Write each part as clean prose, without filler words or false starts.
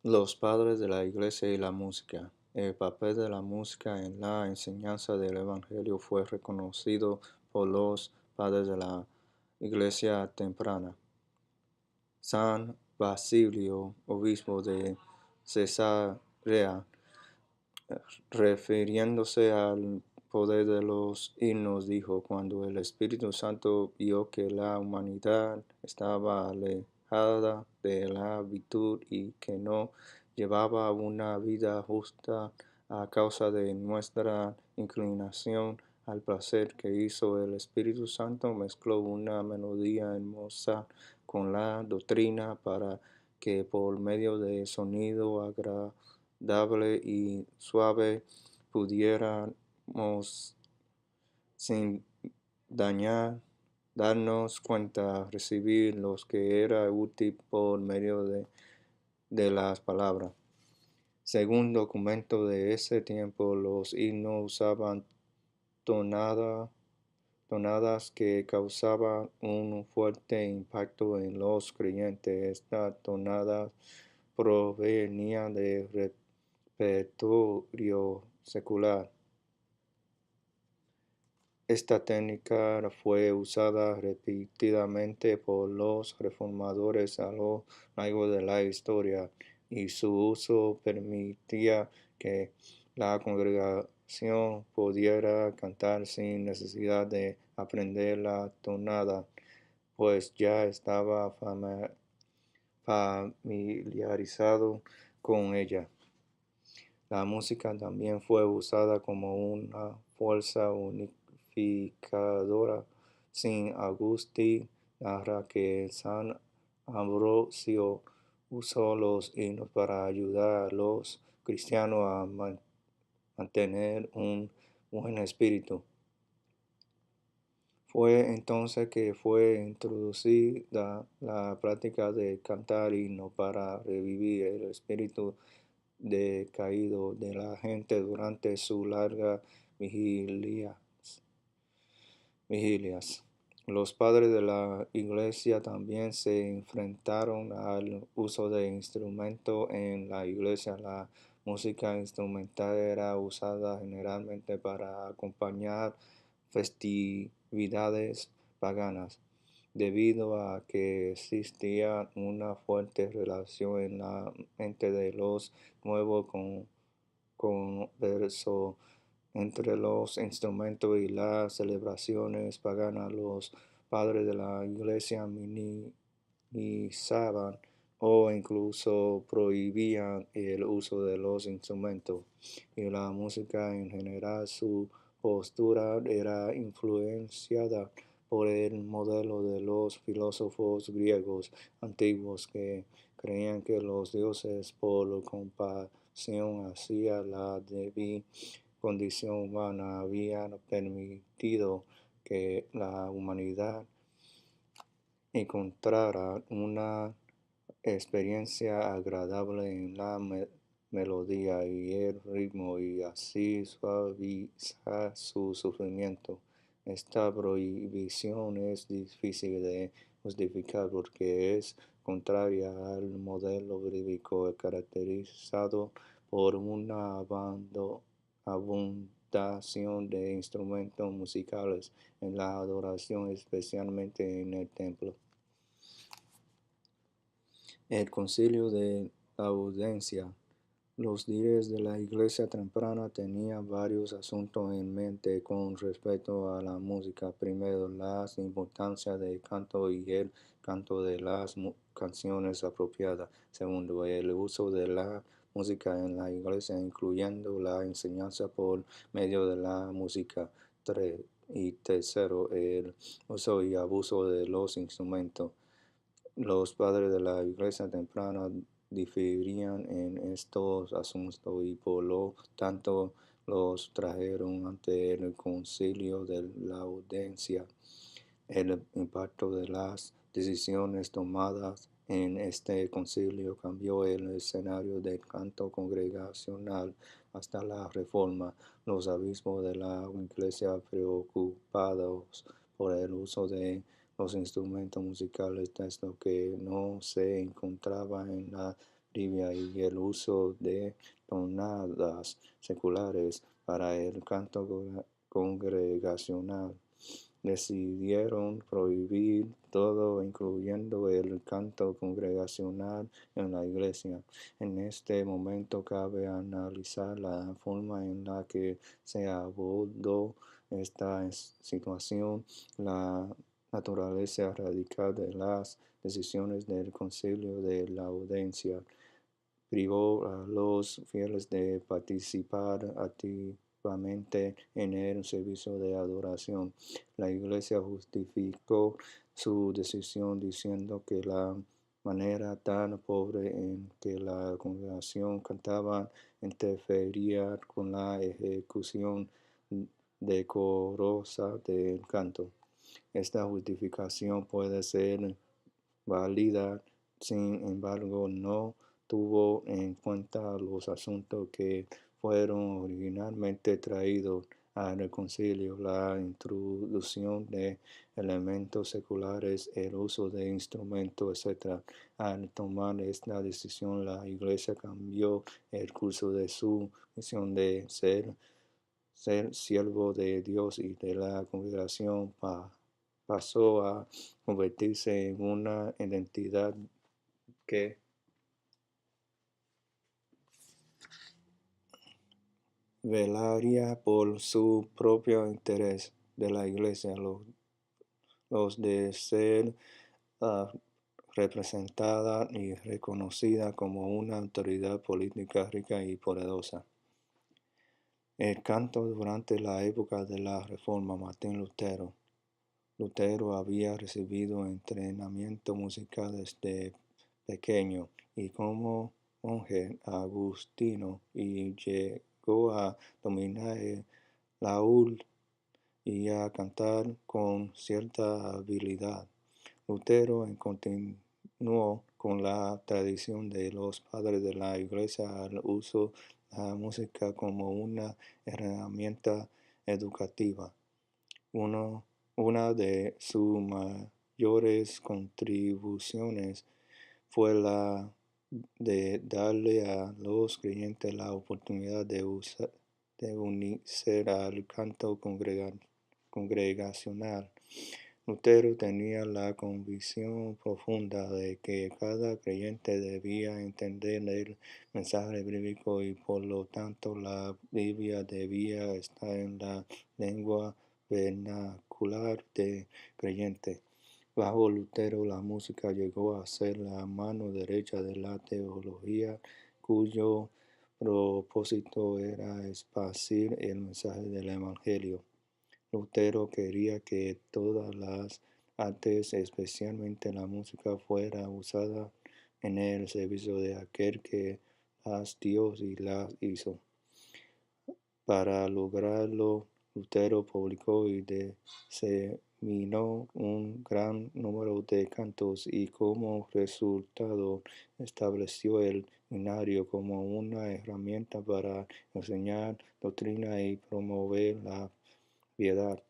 Los padres de la Iglesia y la música. El papel de la música en la enseñanza del Evangelio fue reconocido por los padres de la Iglesia temprana. San Basilio, obispo de Cesarea, refiriéndose al poder de los himnos, dijo: cuando el Espíritu Santo vio que la humanidad estaba alejada de la virtud y que no llevaba una vida justa a causa de nuestra inclinación al placer que hizo el Espíritu Santo, mezcló una melodía hermosa con la doctrina para que por medio de sonido agradable y suave pudiéramos sin dañar darnos cuenta, recibir los que era útil por medio de las palabras. Según documento de ese tiempo, los himnos usaban tonadas que causaban un fuerte impacto en los creyentes. Estas tonadas provenían de repertorio secular. Esta técnica fue usada repetidamente por los reformadores a lo largo de la historia, y su uso permitía que la congregación pudiera cantar sin necesidad de aprender la tonada, pues ya estaba familiarizado con ella. La música también fue usada como una fuerza unificadora. Sin Agustín narra que San Ambrosio usó los himnos para ayudar a los cristianos a mantener un buen espíritu. Fue entonces que fue introducida la práctica de cantar himnos para revivir el espíritu decaído de la gente durante su larga vigilias. Los padres de la iglesia también se enfrentaron al uso de instrumentos en la iglesia. La música instrumental era usada generalmente para acompañar festividades paganas, debido a que existía una fuerte relación en la mente de los nuevos conversos entre los instrumentos y las celebraciones paganas. Los padres de la iglesia minimizaban o incluso prohibían el uso de los instrumentos y la música en general. Su postura era influenciada por el modelo de los filósofos griegos antiguos, que creían que los dioses, por compasión hacia la débil condición humana, habían permitido que la humanidad encontrara una experiencia agradable en la melodía y el ritmo, y así suavizar su sufrimiento. Esta prohibición es difícil de justificar porque es contraria al modelo bíblico caracterizado por una abundación de instrumentos musicales en la adoración, especialmente en el templo. El Concilio de la Audiencia. Los líderes de la Iglesia temprana tenían varios asuntos en mente con respecto a la música. Primero, la importancia del canto y el canto de las canciones apropiadas. Segundo, el uso de la música en la Iglesia, incluyendo la enseñanza por medio de la música. Y tercero, el uso y abuso de los instrumentos. Los padres de la Iglesia temprana diferían en estos asuntos y por lo tanto los trajeron ante el Concilio de la Audiencia. El impacto de las decisiones tomadas en este concilio cambió el escenario del canto congregacional hasta la Reforma. Los obispos de la Iglesia, preocupados por el uso de los instrumentos musicales, texto que no se encontraba en la trivia y el uso de tonadas seculares para el canto congregacional. Decidieron prohibir todo, incluyendo el canto congregacional en la iglesia. En este momento cabe analizar la forma en la que se abordó esta situación, la naturaleza radical de las decisiones del Concilio de la Audiencia privó a los fieles de participar activamente en el servicio de adoración. La Iglesia justificó su decisión diciendo que la manera tan pobre en que la congregación cantaba interfería con la ejecución decorosa del canto. Esta justificación puede ser válida, sin embargo, no tuvo en cuenta los asuntos que fueron originalmente traídos al concilio, la introducción de elementos seculares, el uso de instrumentos, etc. Al tomar esta decisión, la Iglesia cambió el curso de su misión de ser siervo de Dios y de la congregación pasó a convertirse en una identidad que velaría por su propio interés de la iglesia, los de ser uh, representada y reconocida como una autoridad política rica y poderosa. El canto durante la época de la Reforma. Martín Lutero. Lutero había recibido entrenamiento musical desde pequeño y como monje agustino y llegó a dominar el laúd y a cantar con cierta habilidad. Lutero continuó con la tradición de los padres de la iglesia al uso de la música como una herramienta educativa. Una de sus mayores contribuciones fue la de darle a los creyentes la oportunidad de unirse al canto congregacional. Lutero tenía la convicción profunda de que cada creyente debía entender el mensaje bíblico y por lo tanto la Biblia debía estar en la lengua vernacular de creyente. Bajo Lutero, la música llegó a ser la mano derecha de la teología, cuyo propósito era esparcir el mensaje del Evangelio. Lutero quería que todas las artes, especialmente la música, fuera usada en el servicio de aquel que las dio y las hizo. Para lograrlo, Lutero publicó y diseminó un gran número de cantos y como resultado estableció el himnario como una herramienta para enseñar doctrina y promover la piedad.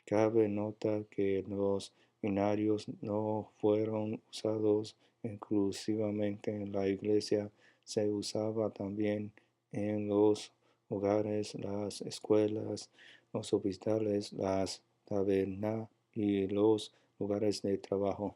Cabe notar que los himnarios no fueron usados exclusivamente en la iglesia, se usaba también en los hogares, las escuelas, los hospitales, las tabernas y los lugares de trabajo.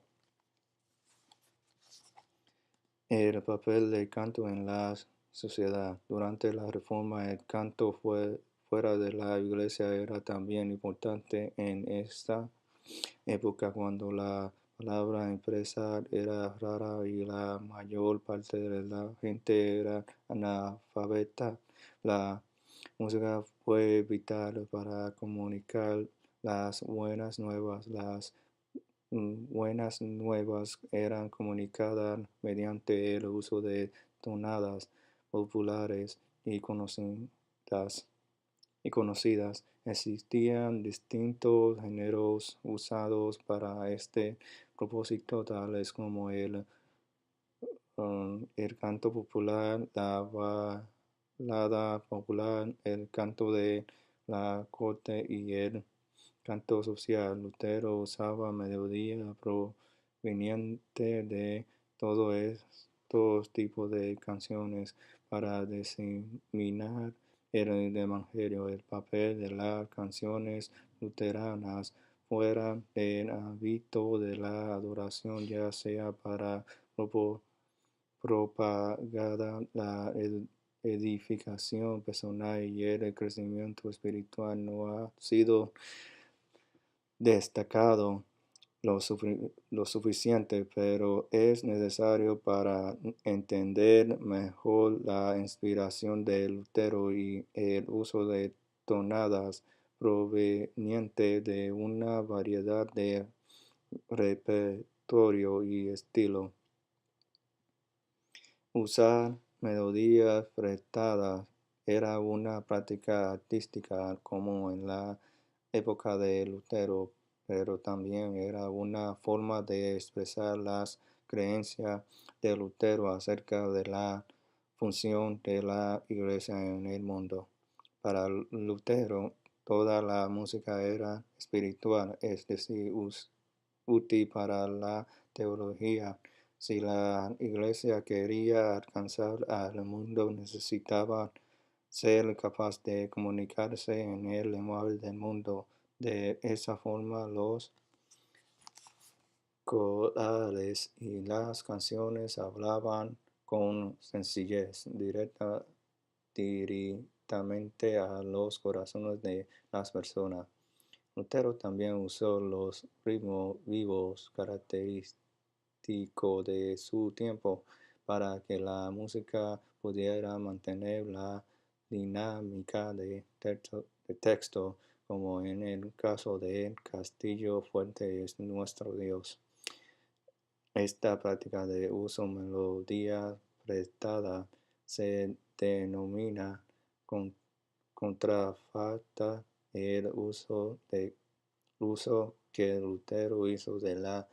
El papel del canto en la sociedad. Durante la Reforma, el canto fuera de la iglesia era también importante. En esta época, cuando la palabra empresa era rara y la mayor parte de la gente era analfabeta, la música fue vital para comunicar las buenas nuevas. Las buenas nuevas eran comunicadas mediante el uso de tonadas populares y conocidas. Existían distintos géneros usados para este propósito, tales como el canto popular, la balada popular, el canto de la corte y el canto social. Lutero usaba melodía proveniente de todo todo tipo de canciones para diseminar el Evangelio. El papel de las canciones luteranas fuera del ámbito de la adoración, ya sea para propaganda, la edificación personal y el crecimiento espiritual, no ha sido destacado lo suficiente, pero es necesario para entender mejor la inspiración de Lutero y el uso de tonadas proveniente de una variedad de repertorio y estilo. Usar melodías prestadas era una práctica artística común en la época de Lutero, pero también era una forma de expresar las creencias de Lutero acerca de la función de la iglesia en el mundo. Para Lutero, toda la música era espiritual, es decir, útil para la teología. Si la iglesia quería alcanzar al mundo, necesitaba ser capaz de comunicarse en el lenguaje del mundo. De esa forma, los corales y las canciones hablaban con sencillez directamente a los corazones de las personas. Lutero también usó los ritmos vivos característicos de su tiempo para que la música pudiera mantener la dinámica de texto, como en el caso de Castillo Fuerte es nuestro Dios. Esta práctica de uso melodía prestada se denomina contrafalta. El uso que Lutero hizo de la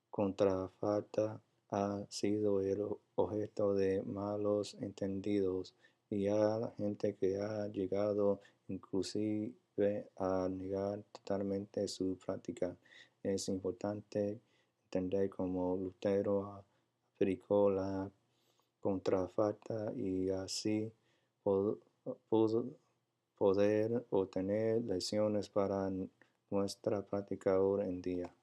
contrafalta ha sido el objeto de malos entendidos y hay gente que ha llegado inclusive a negar totalmente su práctica. Es importante entender cómo Lutero aplicó la contrafalta y así pudo poder obtener lecciones para nuestra práctica hoy en día.